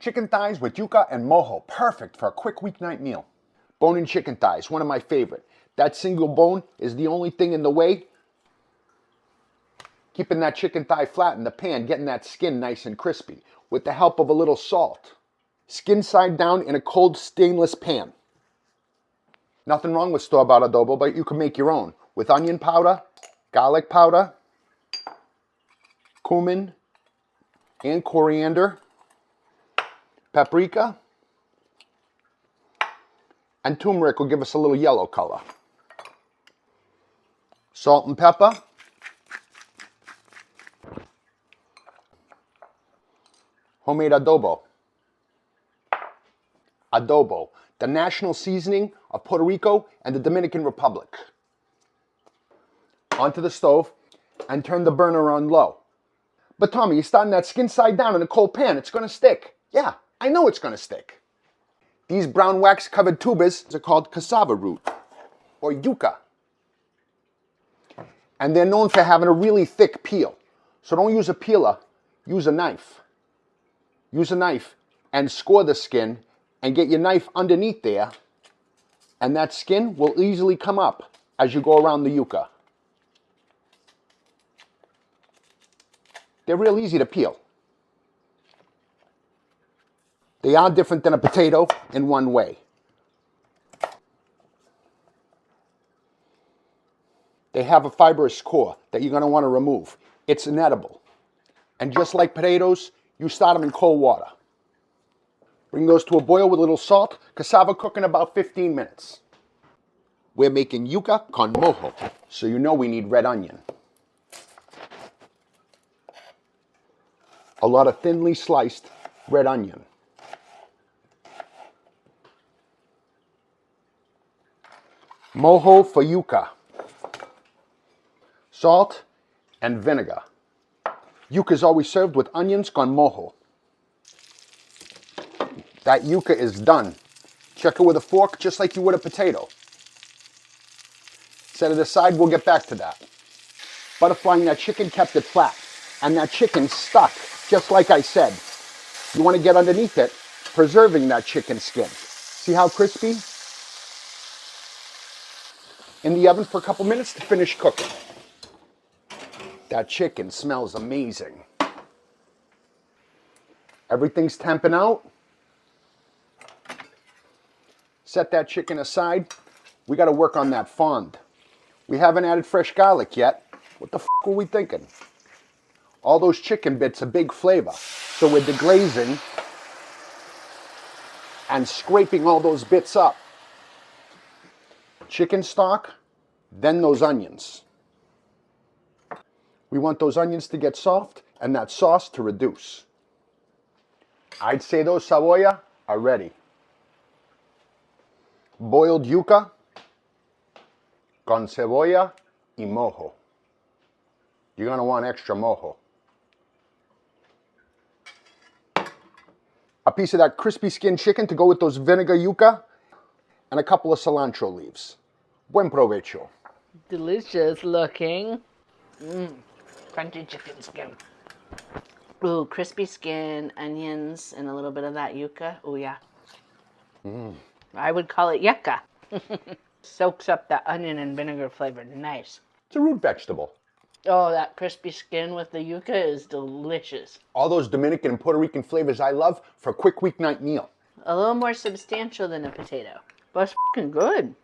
Chicken thighs with yuca and mojo, perfect for a quick weeknight meal. Bone-in chicken thighs, one of my favorite. That single bone is the only thing in the way. Keeping that chicken thigh flat in the pan, getting that skin nice and crispy, with the help of a little salt. Skin side down in a cold stainless pan. Nothing wrong with store-bought adobo, but you can make your own. With onion powder, garlic powder, cumin, and coriander, paprika, and turmeric will give us a little yellow color. Salt and pepper. Homemade adobo. Adobo, the national seasoning of Puerto Rico and the Dominican Republic. Onto the stove and turn the burner on low. But Tommy, you're starting that skin side down in a cold pan. It's going to stick. Yeah, I know it's going to stick. These brown wax covered tubers are called cassava root or yuca. And they're known for having a really thick peel. So don't use a peeler, use a knife. Use a knife and score the skin and get your knife underneath there, and that skin will easily come up as you go around the yuca. They're real easy to peel. They are different than a potato in one way. They have a fibrous core that you're going to want to remove. It's inedible. And just like potatoes, you start them in cold water. Bring those to a boil with a little salt. Cassava cook in about 15 minutes. We're making yuca con mojo, so you know we need red onion. A lot of thinly sliced red onion. Mojo for yuca. Salt and vinegar. Yuca is always served with onions con mojo. That yuca is done. Check it with a fork just like you would a potato. Set it aside, we'll get back to that. Butterflying that chicken kept it flat, and that chicken stuck, just like I said. You want to get underneath it, preserving that chicken skin. See how crispy? In the oven for a couple minutes to finish cooking. That chicken smells amazing. Everything's temping out. Set that chicken aside. We got to work on that fond. We haven't added fresh garlic yet. What the f were we thinking? All those chicken bits are big flavor. So we're deglazing and scraping all those bits up. Chicken stock, then those onions. We want those onions to get soft and that sauce to reduce. I'd say those cebolla are ready. Boiled yuca con cebolla y mojo. You're going to want extra mojo. A piece of that crispy skinned chicken to go with those vinegar yuca, and a couple of cilantro leaves. Buen provecho. Delicious looking. Crunchy chicken skin. Ooh, crispy skin, onions, and a little bit of that yuca. Ooh, yeah. I would call it yucca. Soaks up that onion and vinegar flavor. Nice. It's a root vegetable. Oh, that crispy skin with the yuca is delicious. All those Dominican and Puerto Rican flavors I love for a quick weeknight meal. A little more substantial than a potato, but it's fucking good.